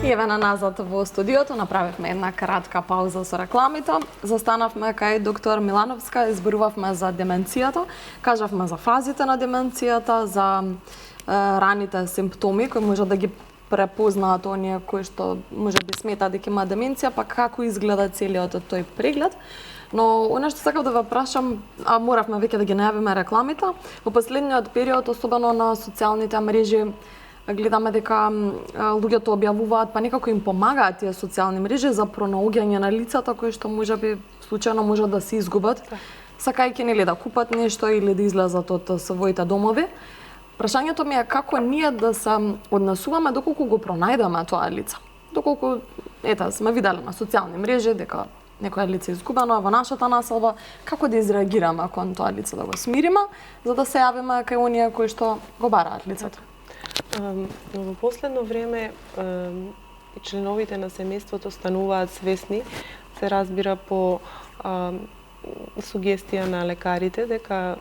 Еве на назад во студиото направивме една кратка пауза со рекламите. Застанавме кај доктор Милановска, изборувавме за деменцијата, кажавме за фазите на деменцијата, за раните симптоми кои може да ги препознаат оние кои што може би сметаат дека има деменција, па како изгледа целиот тој преглед. Но она што сакав да ве прашам, а моравме веќе да ги најавиме рекламите, во последниот период, особено на социјалните мрежи, гледаме дека луѓето објавуваат, па некако им помагаат тие социјални мрежи за пронаоѓање на лицата кои што можеби случајно може да се изгубат, сакајќи нели да купат нешто или да излезат од своите домови. Прашањето ми е како ние да се однесуваме доколку го пронајдеме тоа лице. Доколку сме виделе на социјални мрежи дека некоја лице изгубено во нашата населба, како да изреагираме кон тоа лице, да го смириме, за да се јавиме кај оние кои што го бараат лицето. Во последно време членовите на семејството стануваат свесни, се разбира по сугестија на лекарите дека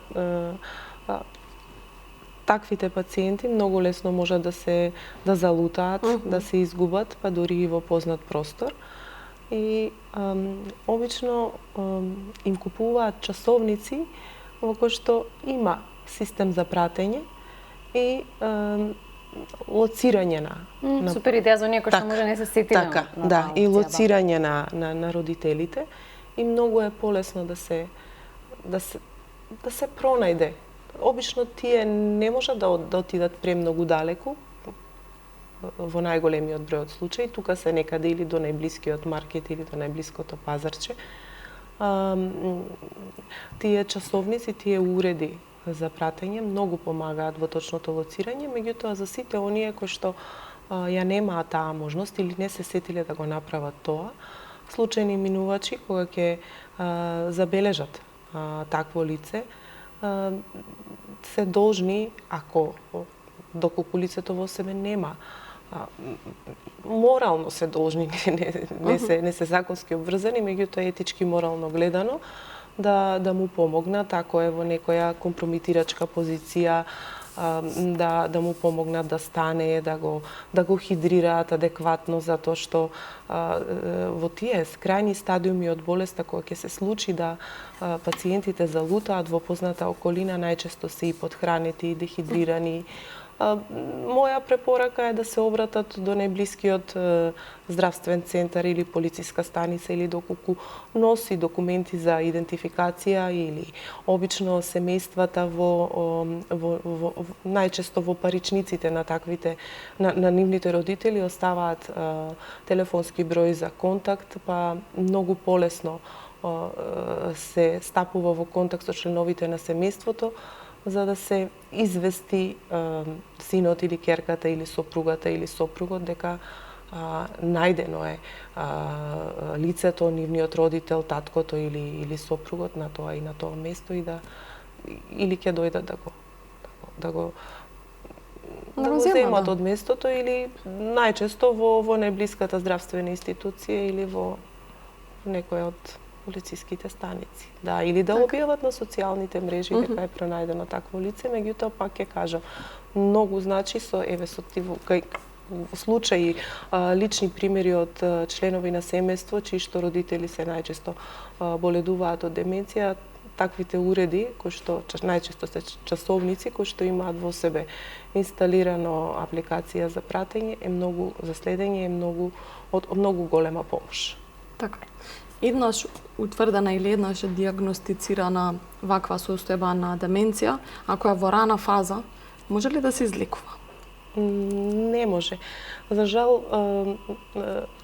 таквите пациенти многу лесно можат да залутаат, да се изгубат, па дури и во познат простор. И обично им купуваат часовници во кои што има систем за пратење и лоцирање на супер идеја за оние кои што може не се сетиле. Така, да, и лоцирање на родителите, и многу е полесно да се пронајде. Обично тие не можат да отидат премногу далеку, во најголемиот број од случаи, тука се некаде или до најблискиот маркет или до најблиското пазарче. Тие часовници, тие уреди за пратење многу помагаат во точното лоцирање, меѓутоа за сите оние кои што ја немаат таа можност или не се сетиле да го направат тоа, случајни минувачи кога ќе забележат такво лице, се должни, доколку лицето во себе нема, морално се должни, не се законски обврзани, меѓутоа етички морално гледано, да му помогнат ако е во некоја компромитирачка позиција, да му помогнат да стане, да го хидрираат адекватно, затоа што во тие крајни стадиуми од болеста кога ќе се случи да пациентите залутаат во позната околина, најчесто се и подхранети и дехидрирани. Моја препорака е да се обратат до најблискиот здравствен центар или полициска станица, или доколку носи документи за идентификација, или обично семејствата најчесто во паричниците на таквите на нивните родители оставаат телефонски број за контакт, па многу полесно се стапува во контакт со членовите на семејството, за да се извести синот или ќерката или сопругата или сопругот дека најдено е лицето, нивниот родител, таткото или сопругот на тоа и на тоа место, и или ќе дојдат да го земат од местото, или најчесто во најблиската здравствена институција или во некоја од полициските станици. Да, или да објават на социјалните мрежи дека е пронајдено такво лице, меѓутоа пак ќе кажам, многу значи со случаи, лични примери од членови на семејство, чии што родители се најчесто боледуваат од деменција, таквите уреди, кои што најчесто се часовници, кои што имаат во себе инсталирано апликација за пратење, е многу за следење, е многу голема помош. Така. Еднаш утврдена или еднаш диагностицирана ваква состојба на деменција, ако е во рана фаза, може ли да се излекува? Не може. За жал,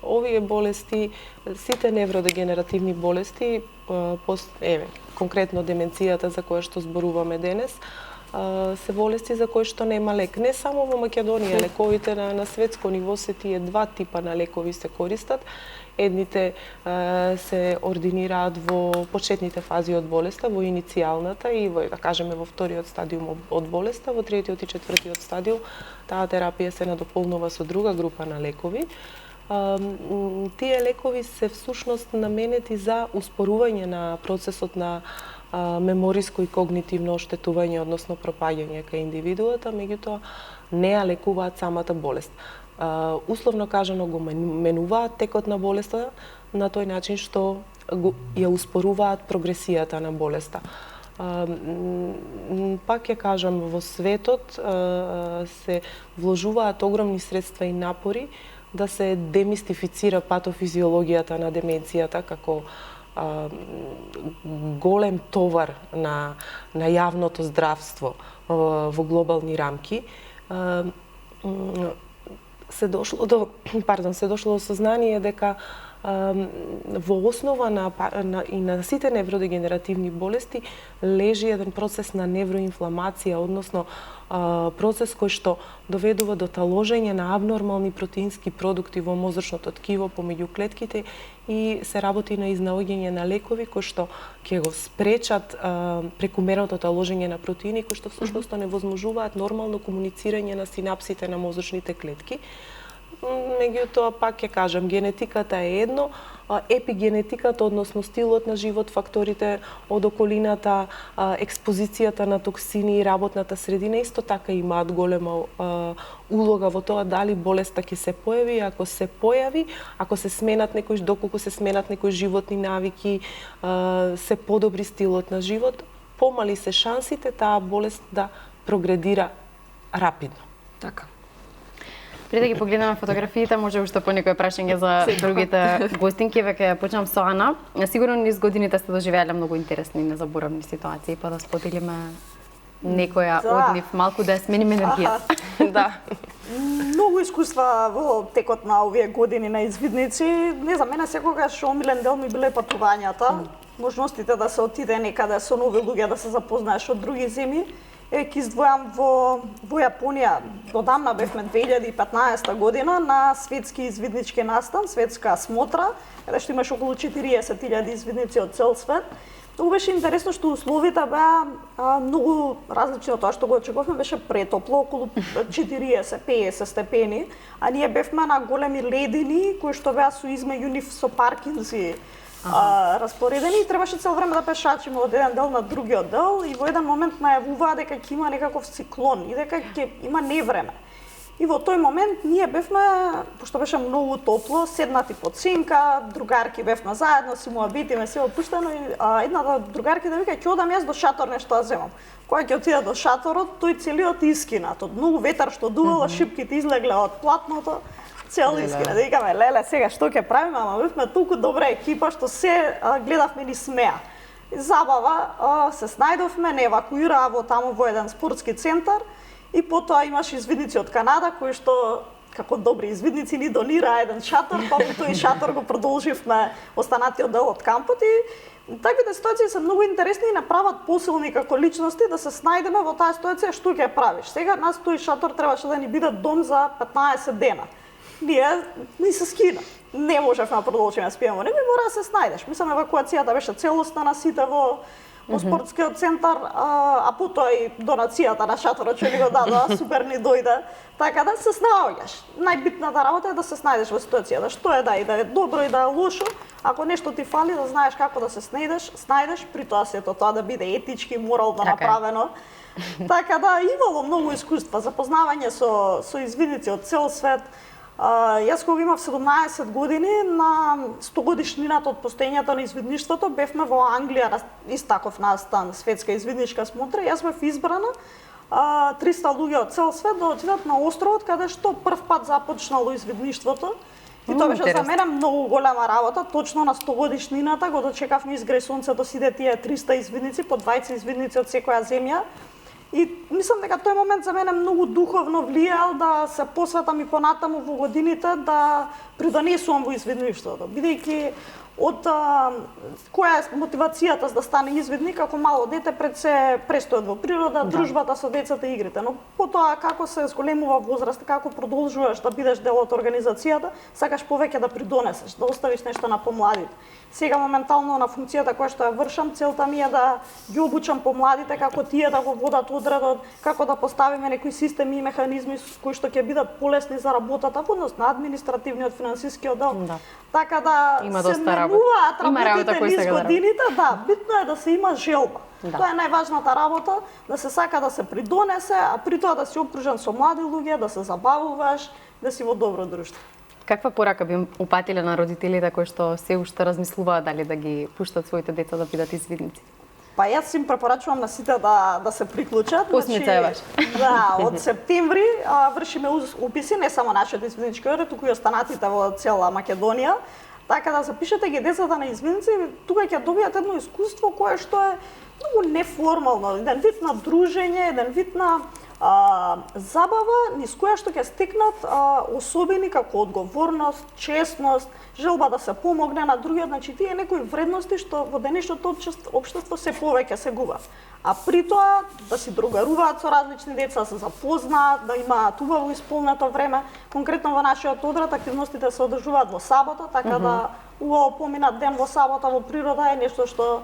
овие болести, сите невродегенеративни болести, конкретно деменцијата за која што зборуваме денес, се болести за кои што нема лек. Не само во Македонија, лековите на светско ниво се тие два типа на лекови се користат. Едните се ординираат во почетните фази од болеста, во иницијалната и во, да кажеме, во вториот стадиум од болеста, во третиот и четвртиот стадиум таа терапија се надополнува со друга група на лекови. Тие лекови се всушност наменети за успорување на процесот на мемориско и когнитивно оштетување, односно пропаѓање кај индивидуата, меѓутоа не ја лекуваат самата болест. условно кажано го менуваат текот на болеста на тој начин што ја успоруваат прогресијата на болеста. Пак ќе кажам, во светот се вложуваат огромни средства и напори да се демистифицира патофизиологијата на деменцијата како голем товар на јавното здравство во глобални рамки. Се дошло до сознание дека во основа и на сите невродегенеративни болести лежи еден процес на невроинфламација, односно процес кој што доведува до таложење на абнормални протеински продукти во мозочното ткиво помеѓу клетките и се работи на изнаоѓање на лекови кои што ќе го спречат прекумерното таложење на протеини кои што всушност невозможуваат нормално комуницирање на синапсите на мозочните клетки. Меѓутоа, пак ќе кажам, генетиката е едно, епигенетиката, односно стилот на живот, факторите од околината, експозицијата на токсини и работната средина исто така имаат голема улога во тоа дали болеста ќе се појави, ако се појави, ако се сменат доколку се сменат некои животни навики, се подобри стилот на живот, помали се шансите таа болест да прогредира рапидно. Така. Пред да ги погледнеме фотографиите, може уште по некои прашања за другите гостинки, веќе ја почнам со Ана. Сигурно низ годините сте доживеале многу интересни и незаборавни ситуации, па да споделиме некоја од нив, малку да смениме енергијата. Да. Многу искуства во текот на овие години на извидници. Не за мене секогаш омилен дел ми биле патувањата, можностите да се отиде некаде со нови луѓе, да се запознаеш од други земји. Ќе издвојам во Јапонија, додамна бевме 2015 година на светски извиднички настан, светска смотра, каде што имаш околу 40.000 извидници од цел свет. Тоа беше интересно што условите беа многу различни од тоа што го очекувавме, беше претопло, околу 40-50 степени, а ние бевме на големи ледини кои што беа со измеѓу нив со паркинзи распоредени и требаше цел време да пешачиме од еден дел на другиот дел и во еден момент најавуваа дека ќе има некаков циклон и дека ќе има невреме. И во тој момент ние бевме, пошто беше многу топло, седнати под сенка, другарки бевме заедно, си муабитиме се опуштено и едната другарки да вика ќе одам јас до шатор нешто да земам. Кога ќе отида до шаторот, тој целиот искинат, од многу ветар што дувало, шипките излегле од платното. Цел искрено, да викаме, леле, сега што ќе правиме, ама бевме толку добра екипа што се гледавме ни смеа. Забава, се снајдовме, не евакуираа таму во еден спортски центар и потоа имаш извидници од Канада кои што како добри извидници ни донираа еден шатор, па во тој шатор го продолживме останатиот дел од кампот и таквите ситуации се многу интересни и направат посилни како личности да се снајдеме во таа ситуација што ќе правиш. Сега нас тој шатор требаше да ни биде дом за 15 дена. Ние ни се скина. Не можевме да продолжиме да спиеме во него и мора да се снајдеш. Мислам, евакуацијата беше целосна на сите во спортскиот центар, а потоа и донацијата на шаторот што ни го дадоа, супер ни дојде. Така да се снаоѓаш. Најбитната работа е да се снајдеш во ситуацијата. Што е да е добро и да е лошо, ако нешто ти фали, да знаеш како да се снајдеш, при тоа сето тоа да биде етички, морално направено. Така да имало многу искуства, запознавање со извидници од цел свет. Јас кога имав 17 години, на 100 годишнината од постоењето на извидништвото, бевме во Англија, истаков настан, светска извидничка смотра, јас бев избрана 300 луѓе од цел свет да отидат на островот каде што прв пат започнало извидништвото. И тоа беше за мене многу голема работа, точно на 100 годишнината го дочекавме изгреј сонцето сите тие 300 извидници, по 20 извидници од секоја земја. И мислам дека тој момент за мене многу духовно влијал да се посветам и понатаму во годините да придонесувам во извидништвото, бидејќи од која е мотивацијата за да стане извидник, ако мало дете пред се престојат во природа, дружбата со децата и игрите, но потоа како се зголемува возраст, како продолжуваш да бидеш дел од организацијата, сакаш повеќе да придонесеш, да оставиш нешто на помладите. Сега моментално на функцијата која што ја вршам, целта ми е да ги обучам помладите како тие да го водат одредот, како да поставиме некои системи и механизми кои што ќе бидат полесни за работата, односно на административниот, финансискиот дел. Така да се менуваат работите низ годините, да, битно е да се има желба. Тоа е најважната работа, да се сака да се придонесе, а при тоа да си окружен со млади луѓе, да се забавуваш, да си во добро друштво. Каква порака би упатиле на родителите кои што се уште размислуваат дали да ги пуштат своите деца да бидат извидници? Па јас им препорачувам на сите да се приклучат. Осмица е ваша. Да, од септември вршиме уписи, не само нашите извиднички одри, туку и останатите во цела Македонија. Така да запишете ги децата на извидници, тука ќе добијат едно искуство кое што е многу неформално, еден вид на дружење, еден вид на забава низ која што ќе стекнат особени како одговорност, честност, желба да се помогне на другиот, значи тие некои вредности што во денешното општество се повеќе се губат. А при тоа да си другаруваат со различни деца, да се запознаат, да имаат убаво исполнето време. Конкретно во нашиот одред активностите се одржуваат во сабота, така да убаво поминат ден во сабота во природа е нешто што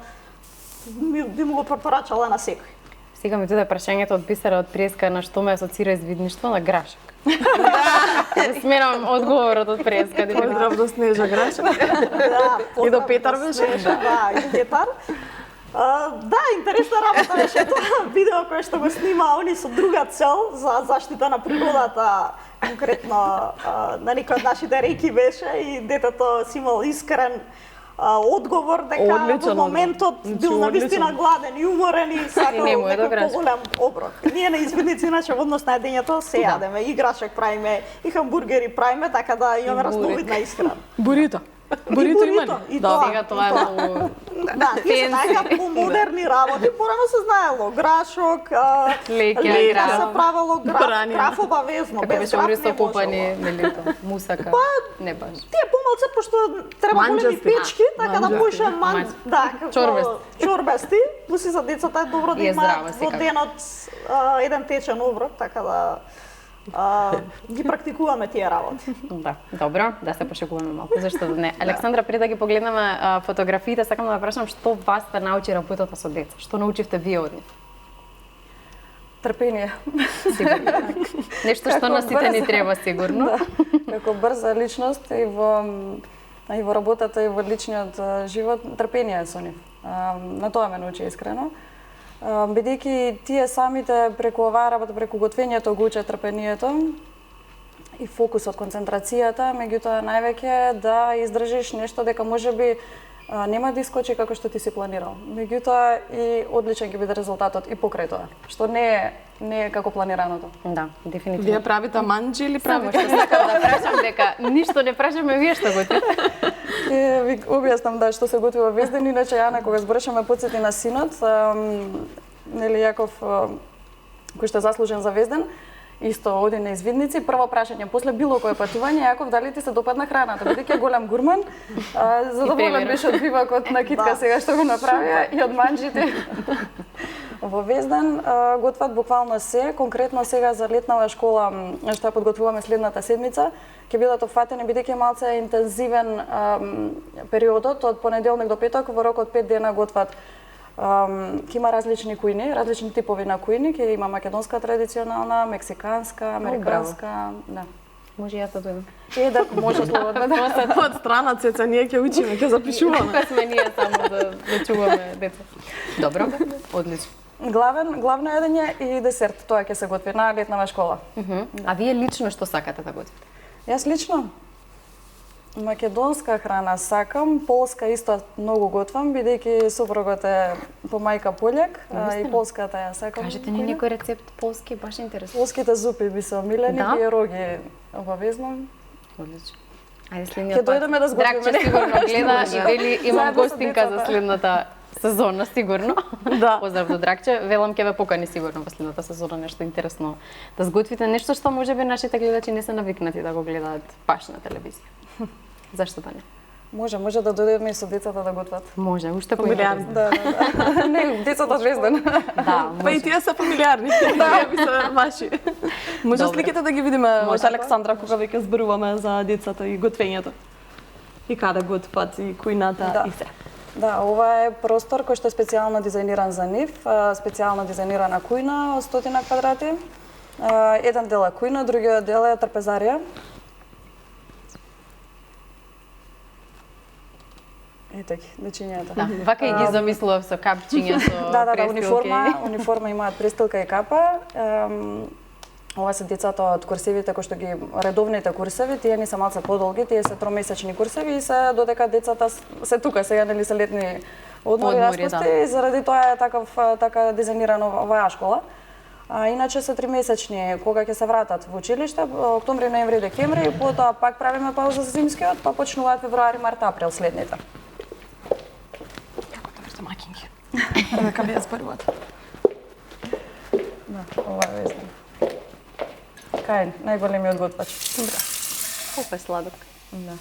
би му го препорачала на секој. Сега ми дојде прашањето од Бисера од Приеска на што ме асоцира извидништво на Грашак. Да сменам одговорот од Приеска. Поздрав до Снежа Грашак. И до Петар беше. Да, и до Петар. Да, интересна работа беше тоа видео кое што го снима они со друга цел за заштита на природата, конкретно на некој од нашите реки беше и детето си имал искрен одговор дека во моментот бил навистина гладен и уморен и сакал некој поголем оброк. Ние на извидници иначе во однос на едењето се јадеме и грашак правиме и хамбургери правиме, така да имаме разновидна исхрана. Бурито. Бурито има ли? Да, сега тоа е многу. Да, тие се најка помодерни работи, порано се знаело грашок, лека се правело граф обавезно, без граф не можело. Копани, нели тоа, мусака, не баш. Тие помалце, пошто треба големи печки, така да може чорбести, плюс и за децата е добро да имаат во денот еден течен оброк, така да ги практикуваме тие работи. Да, добро, да се пошегуваме малку, зашто да не. Александра, пред да ги погледнеме фотографиите, сакам да прашам што вас те научи работата со деца? Што научивте вие од нив? Трпение. Сигурно. Нешто што на сите ни треба сигурно. Да. Како брза личност и во работата и во личниот живот, трпение со нив. На тоа ме научи искрено. Бидејќи тие самите преку оваа работа, преку готвењето го учат трпението и фокусот, концентрацијата, меѓутоа највеќе да издржиш нешто дека можеби нема да искочи како што ти си планирал. Меѓутоа и одличен ќе биде резултатот и покрај тоа, што не е како планираното. Да, дефинитивно. Вие правите манџи или Само правите? што сакам да прашам дека ништо не прашаме вие што готвите. Ви објаснам да што се готви во Везден, иначе Јана кога зборуваше потсети на синот, нели Јаков кој што е заслужен за Везден, исто оди на извидници, прво прашање после било кое патување, Јаков, дали ти се допадна храната, бидејќи е голем гурман, задоволен беше од бивакот на китка сега што го направија и од манџите. Во Везден готват буквално се, конкретно сега за летнава школа што ја подготвуваме следната седмица, ќе бидат опфатени бидејќи малце интензивен периодот од понеделник до петок, во рок од 5 дена готват. Ќе има различни кујни, различни типови на кујни, ќе има македонска традиционална, мексиканска, американска, да. Може јас да дојдам. Да, може слободно да. Од страна Цеца, ние ќе учиме, ќе запишуваме. Тука сме ние само да чуваме деца. Добро, одлично. Главно едење и десерт, тоа ќе се готви на летнава школа. А вие лично што сакате да готвите? Јас лично македонска храна сакам, полска исто многу готвам, бидејќи супругот е по мајка пољак, и полската ја сакам. Кажете ни некој рецепт полски, баш интересно. Полските зупи би се омилени, Да? пиероги обавезно. Одлично. Ајде следниот Ќе дојдеме да сготвиме. Драгче сигурно гледа и вели имам Заедно со гостинка за децата. следната сезона сигурно. Да. Поздрав до Драгче, велам ќе ве покани сигурно во следната сезона нешто интересно да сготвите, нешто што можеби нашите гледачи не се навикнати да го гледаат баш на телевизија. Зашто да не? Може да дојдеме и со децата да готват. Може, уште Фамилиарно. поинаку. Да. Не, децата од Везден. Да, Па и може. тие се фамилиарни. Да, би се ваши. Може Добре. сликите да ги видиме Може. од Александра кога веќе зборуваме за децата и готвењето. И каде готват и кујната Да. и се. Да, ова е простор кој што е специјално дизајниран за нив, специјално дизајнирана кујна од 100 квадрати. Еден дел е кујна, другиот дел е трпезарија. Ете ги, дечињата. Да, вака и ги замислував со капчиња, со Да, престилки. униформа имаат престилка и капа. Ова се децата од курсивите кои што ги редовните курсеви, тие не се малце подолги, тие се тромесечни курсеви и се додека децата се тука, сега нели се летни одмори распусти и заради тоа е така дизајнирано оваа школа. А иначе се 3-месечни кога ќе се вратат во училиште, октомври, ноември, декември, и потоа пак правиме пауза за зимскиот, па почнуваат февруари, март, април следните. Како да врте макинги. Река би ја зборуват. Да, ова е везна. Кај најголемиот готвач. Добра. Колку е сладок. Да.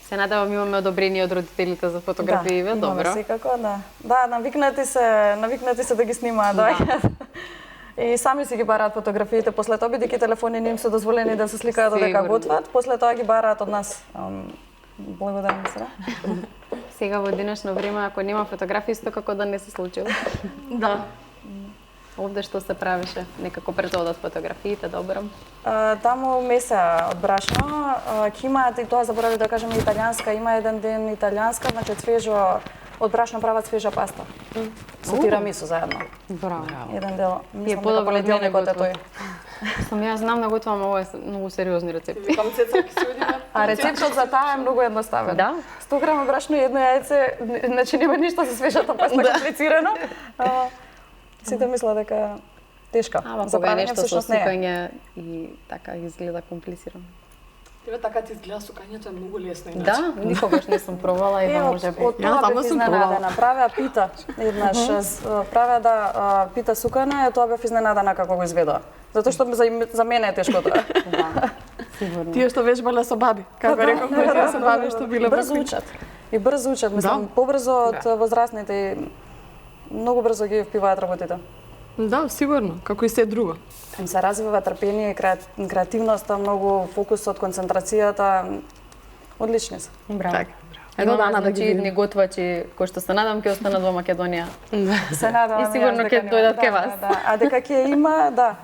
Се надевам имаме одобрение од родителите за фотографиите, да, добро. Да, секако, да. Да, навикнати се да ги снимаат, да. И сами си ги бараат фотографиите после тоа, бидејќи телефони не им се дозволени да се сликаат додека готват, после тоа ги бараат од нас. Благодарам се. Сега во денешно време, ако нема фотографии, исто како да не се случило. Да. Овде што се правеше? Некако пред одат фотографиите, добро. Таму меса од брашно, ќе имаат и тоа заборавив да кажем италијанска, има еден ден италијанска, значи свежо од брашно прават свежа паста. Со тирамису заедно. Браво. Еден дел. Е подобро од мене понеделникот е тој. Јас знам да готвам, ова е многу сериозни рецепти. Викам Цеца ќе се одиме. А рецептот за таа е многу едноставен. Да? 100 грама брашно и едно јајце, значи нема ништо со свежата паста комплицирано. Сите мисла дека тешка. Ама за кога е правење нешто со всушност не е. сукање и така изгледа комплицирано. Тебе така ти изгледа сукањето е многу лесно иначе. Да, никогаш не сум пробала и да може би. Од тоа само бев сум пробала. изненадена. Правеа пита еднаш, правеа пита сукана, и тоа бев изненадена како го изведоа. Затоа што за мене е тешко тоа. Да, сигурно. Тие што вежбале со баби, како реков, тие со баби што биле брзо учат. И брзо учат, мислам, побрзо од возрастните и многу брзо ги впиваат работите. Да, сигурно, како и се друго. Им се развива трпение и креативноста, многу фокусот, концентрацијата. Одлични се. Браво. Така. Едно дана да ги едни видим. готвачи кои што се надам ќе останат во Македонија. Се надевам. И сигурно јас ќе дека дојдат нема. кај Да, вас. да, да. А дека ќе има, да,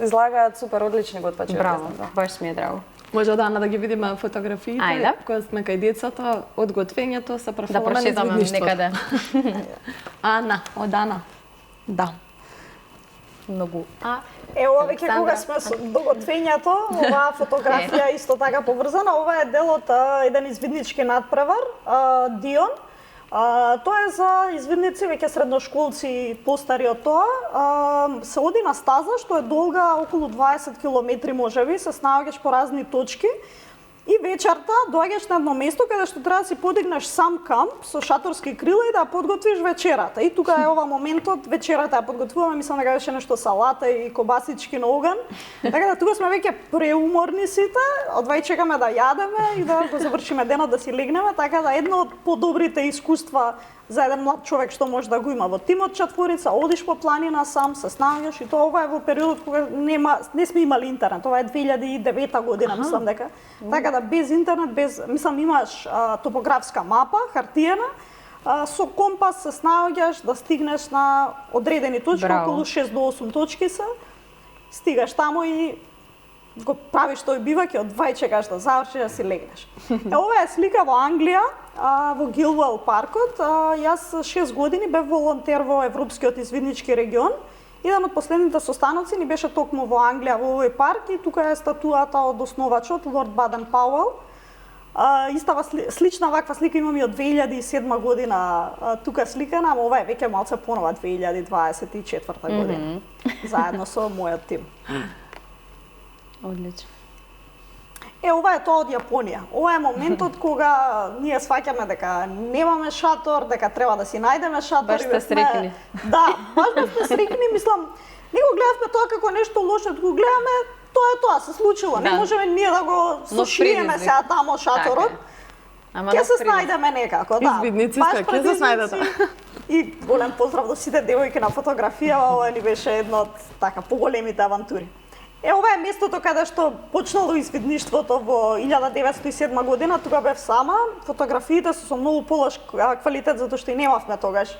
излагаат супер одлични готвачи. Браво, да. баш ми е драго. Може дана да ги видиме фотографиите, Ајде. кога сме кај децата, од готвењето се Да префрламе на прочитаме извидништвото. некаде. Ана, од Ана. Да. Многу. Ова веќе Александра. кога сме со доготвењето, оваа фотографија исто така поврзана, ова е дел од еден извиднички надпревар, Дион. Тоа е за извидници, веќе средношколци и постари од тоа. Се оди на стаза што е долга околу 20 километри можеби, се снаоѓаш по разни точки. И вечерта доаѓаш на едно место каде што треба да си подигнеш сам камп со шаторски крила и да подготвиш вечерата. И тука е ова моментот, вечерата ја подготвуваме, мислам дека беше нешто салата и кобасички на оган. Така да тука сме веќе преуморни сите, одвај чекаме да јадеме и да го завршиме денот да си легнеме, така да едно од подобрите искуства за еден млад човек што може да го има во тимот четворица, одиш по планина сам, се снаоѓаш и тоа ова е во периодот кога не сме имали интернет. Ова е 2009 година, мислам дека. Така да без интернет, мислам имаш топографска мапа, хартиена, со компас се снаоѓаш да стигнеш на одредени точки, Браво. околу 6 до 8 точки се. Стигаш таму и го правиш тој бивак и одвај чекаш да завршиш да си легнеш. Ова е слика во Англија, во Гилвел паркот. Јас 6 години бев волонтер во Европскиот извиднички регион. Еден од последните состаноци ни беше токму во Англија, во овој парк, и тука е статуата од основачот, Лорд Баден Пауел. Истава слична ваква слика имам и од 2007 година тука сликана, ама ова е веќе малце понова, 2024 година. Заедно со мојот тим. Одлично. Ова е тоа од Јапонија. Ова е моментот кога ние сваќаме дека немаме шатор, дека треба да си најдеме шатор. Баш сте среќни. Да, баш сте среќни, мислам, не го гледавме тоа како нешто лошо, го гледаме тоа се случило. Да. Не можеме ние да го сошиеме сега тамо шаторот. Ама Ќе се снајдеме некако, да. Извидници Баш сте, пред ќе се снајдете. извидници. И голем поздрав до сите девојки на фотографија, ова ни беше едно од така поголемите авантури. Ова е местото каде што почнало извидништвото во 1907 година, тука бев сама. Фотографиите се со многу полош квалитет затоа што и немавме тогаш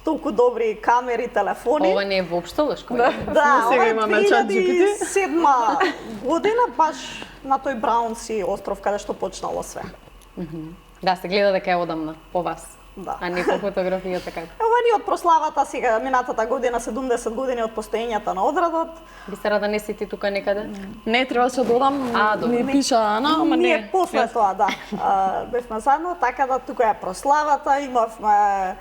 толку добри камери, телефони. Ова не е воопшто лошко. Да. Да, Сега ова е имаме ChatGPT. 2007 година, баш на тој Браунси остров каде што почнало све. Да, се гледа дека е одамна по вас. Да. А не по фотографијата како? Ова ни од прославата сега минатата година 70 години од постоењето на одредот. Би се рада не си ти тука некаде? Не требаше да додам, добро. ми пиша Ана, ама Ние не. после тоа, да. Бевме заедно, така да тука е прославата, имавме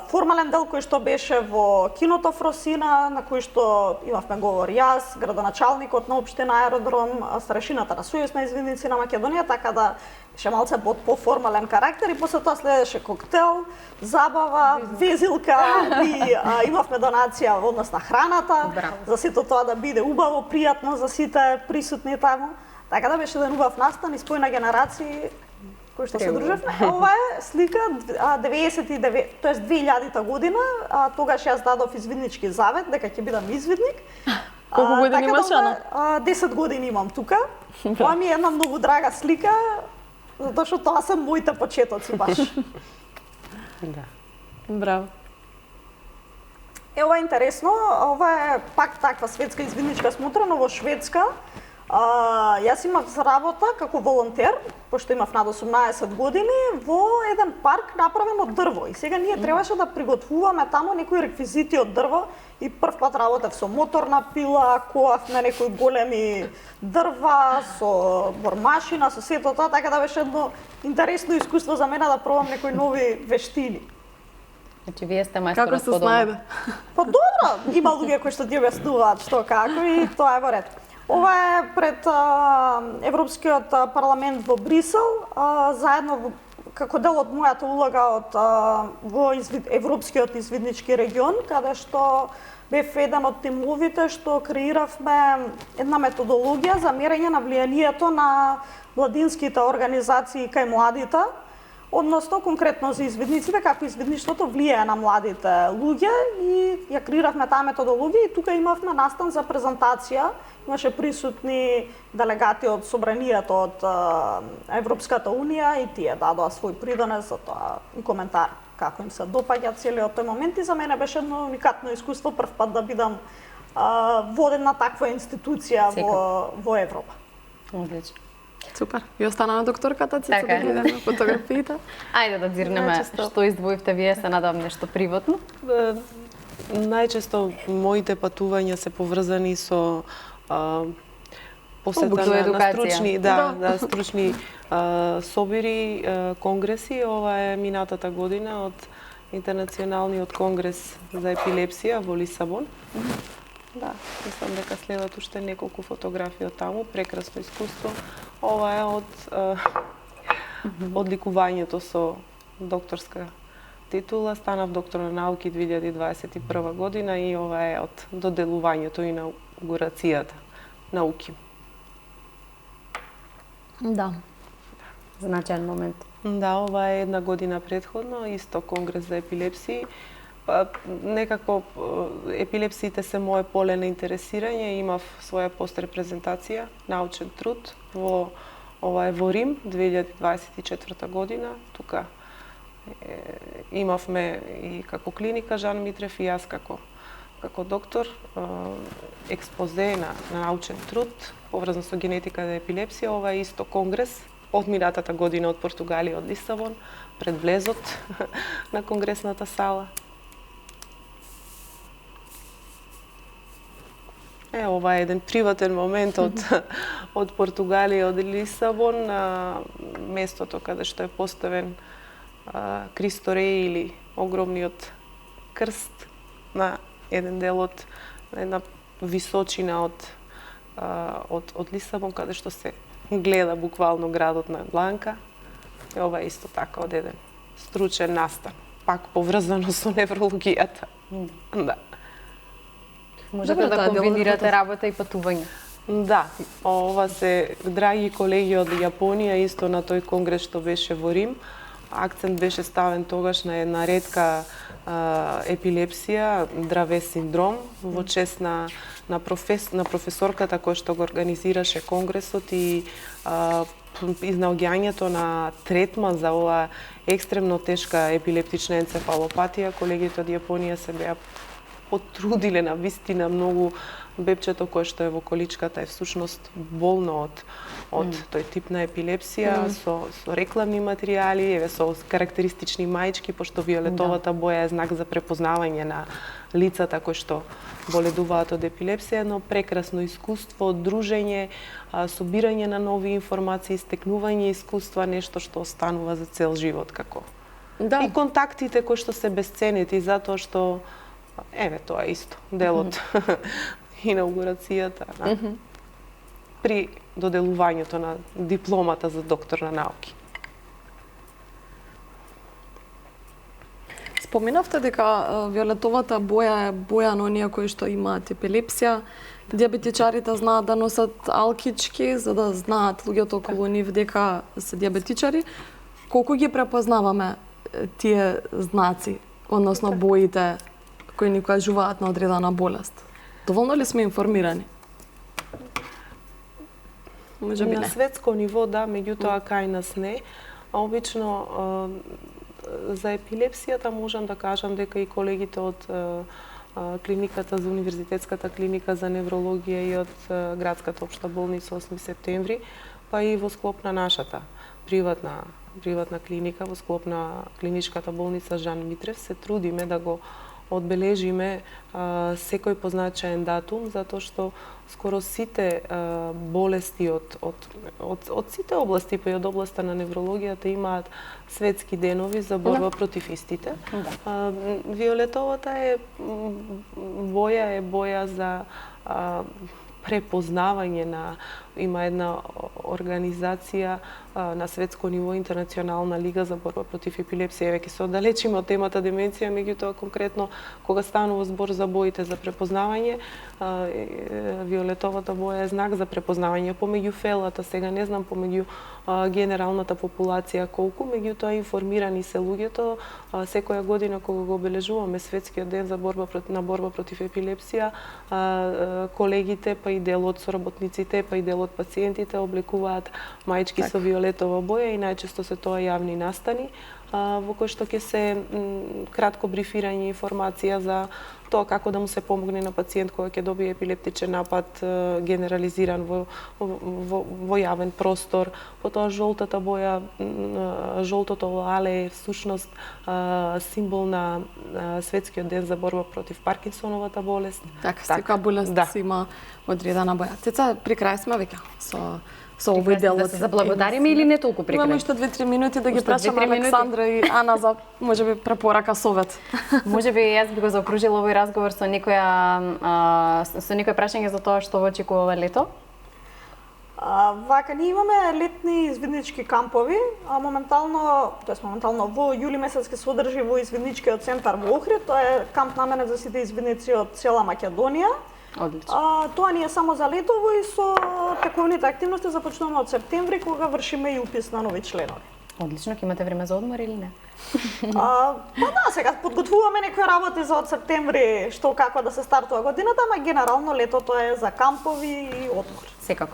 формален дел кој што беше во киното Фросина, на кој што имавме говор јас, градоначалникот на општина Аеродром, старешината на Сојуз на извидници на Македонија, така да беше малце под поформален карактер и после тоа следеше коктел, забава, везилка и имавме донација во однос на храната, за сето тоа да биде убаво, пријатно за сите присутни таму. Така да беше еден убав настан и спој на генерации кој што се дружевме. Ова е слика 99, тоест 2000-та година, тогаш јас дадов извиднички завет дека ќе бидам извидник. Колку години имаш, Ана? 10 години имам тука. Ова ми е една многу драга слика, затоа што тоа се моите почетоци баш. Да. Браво. Ова е интересно, ова е пак таква светска извидничка смотра, но во Шведска. Јас имав работа како волонтер, пошто имав над 18 години, во еден парк направен од дрво. И сега ние требаше да приготвуваме таму некои реквизити од дрво и прв пат работев со моторна пила, коавме некои големи дрва, со бормашина, со сето тоа, така да беше едно интересно искуство за мене да пробам некои нови вештини. Значи вие сте мајсторот Како се по дома. снајде? Па добро, има луѓе кои што ти објаснуваат што како и тоа е во ред. Ова е пред Европскиот парламент во Брисел, заедно како дел од мојата улога во Европскиот извиднички регион, каде што бев еден од тимовите што креиравме една методологија за мерење на влијанието на младинските организации кај младите, односно конкретно за извидниците, како извидништвото влијае на младите луѓе и ја креиравме таа методологија и тука имавме настан за презентација. Имаше присутни делегати од собранието од Европската унија и тие дадоа свој придонес за тоа и коментар како им се допаѓа целиот тој момент и за мене беше едно уникатно искуство прв пат да бидам воден на таква институција во Европа. Одлично. Супер. И остана на докторката, Цица, Така е. да гледаме фотографиите. Ајде да дзирнеме Најчесто. што издвоивте вие, се надам нешто приватно. Најчесто моите патувања се поврзани со посета Со на едукација. стручни, да, стручни собири, конгреси. Ова е минатата година од Интернационалниот конгрес за епилепсија во Лисабон. Да, мислам дека следат уште неколку фотографии од таму, прекрасно искуство. Ова е од одликувањето со докторска титула. Станав доктор на науки 2021 година и ова е од доделувањето и инаугурацијата науки. Да. Значаен момент. Да, ова е една година претходно, исто конгрес за епилепсии. Некако епилепсиите се моје поле на интересирање, имав своја пострепрезентација, научен труд ова е во Рим 2024 година. Тука имавме и како клиника Жан Митрев и јас како доктор експозе на научен труд поврзан со генетика на епилепсија. Ова е исто конгрес од минатата година од Португалија, од Лисабон, пред влезот на конгресната сала. Ова е еден приватен момент од Португалија, од Лисабон, местото каде што е поставен Кристо Реј или огромниот крст на еден дел од една височина од Лисабон, каде што се гледа буквално градот на Бланка. Ова е исто така од еден стручен настан, пак поврзано со неврологијата. Да. Можете Добро, да тоа е било комбинирате добро. работа и патување. Да, ова се драги колеги од Јапонија, исто на тој конгрес што беше во Рим. Акцент беше ставен тогаш на една ретка епилепсија, Дравес синдром, во чест на професорката која што го организираше конгресот и изнаоѓањето на третман за оваа екстремно тешка епилептична енцефалопатија. Колегите од Јапонија се беа потрудиле на вистина многу. Бебчето кое што е во количката е всушност болно од тој тип на епилепсија со рекламни материјали, еве со карактеристични маички, пошто виолетовата боја е знак за препознавање на лицата кои што боледуваат од епилепсија, но прекрасно искуство, дружење, собирање на нови информации, стекнување искуства, нешто што останува за цел живот како. Да. И контактите кои што се бесценети, затоа што еве тоа е исто дел од инаугурацијата при доделувањето на дипломата за доктор на науки. Споминавте дека виолетовата боја е боја на оние кои што имаат епилепсија. Диабетичарите знаат да носат алкички, за да знаат луѓето околу нив дека се диабетичари. Колку ги препознаваме тие знаци, односно боите кои ни кажуваат на одредена болест? Доволно ли сме информирани? Може би на не. светско ниво, да, меѓутоа кај нас не. А обично за епилепсијата можам да кажам дека и колегите од клиниката за универзитетската клиника за неврологија и од градската општа болница 8 септември, па и во склоп на нашата приватна клиника, во склоп на клиничката болница Жан Митрев, се трудиме да го одбележиме секој позначаен датум, затоа што скоро сите болести од сите области, па и од областа на неврологијата имаат светски денови за борба против истите. Виолетовата е боја за препознавање на, има една организација на светско ниво, Интернационална лига за борба против епилепсија. Веќе се оддалечиме од темата деменција, меѓутоа конкретно кога станува збор за боите за препознавање, виолетовата боја е знак за препознавање помеѓу фелата, сега не знам помеѓу генералната популација колку, меѓутоа информирани се луѓето. Секоја година кога го обележуваме светскиот ден за борба против епилепсија, колегите, па и дел од соработниците, па и дел од пациентите облекуваат маички со виолетова боја и најчесто се тоа јавни настани, во кој што ќе се кратко брифирање информација за тоа како да му се помогне на пациент кој ќе добие епилептичен напад генерализиран во јавен простор. Потоа жолтата боја, жолтото але е всушност символ на светскиот ден за борба против Паркинсоновата болест. Така, секоја болест си има одредена боја. Цеца, при крај сме веќе со овој дел. Да се заблагодариме или не толку при крај? Имаме уште 2-3 минути да ги прашаме Александра и Ана за можеби препорака, совет. Можеби јас би го заокружила овој разговор со некој прашање за тоа што го очекува ова лето. Вака, ние имаме летни извиднички кампови, а моментално во јули месец ќе се одржи во извидничкиот центар во Охрид. Тоа е камп наменет за сите извидници од цела Македонија. Одлично. Тоа не е само за летово и со тековните активности започнуваме од септември кога вршиме и упис на нови членови. Одлично, ќе имате време за одмор или не? Па да, сега подготвуваме некои работи за од септември, што како да се стартува годината, ама генерално летото е за кампови и одмор. Секако.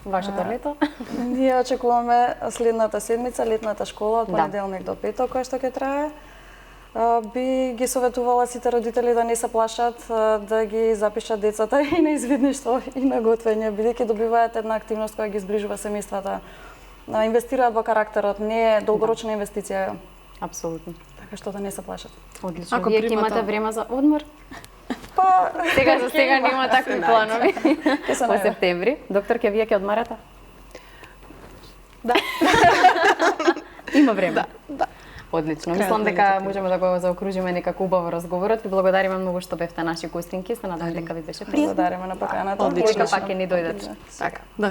Вашето лето? Ние очекуваме следната седмица, летната школа од понеделник до петок, која што ќе трае. Би ги советувала сите родители да не се плашат, да ги запишат децата и на извидништво и на готвење, бидејќи добиваат една активност која ги зближува семејствата. Инвестираат во карактерот, не е долгорочна инвестиција. Апсолутно. Така што да не се плашат. Одлично. Ако Вие ќе имате време за одмор? Па, Сега нема такви планови. се Во најде. септември. Докторке, вие ќе одмарате? Да. Има време. Да. Одлично. Мислам дека можеме да го заокружиме некако убаво разговорот. Ви благодариме многу што бевте наши гостинки. Се надам дека ви беше пријатно. Благодариме на поканата. Одлично. Пак ќе ни дојдете. Така. Да.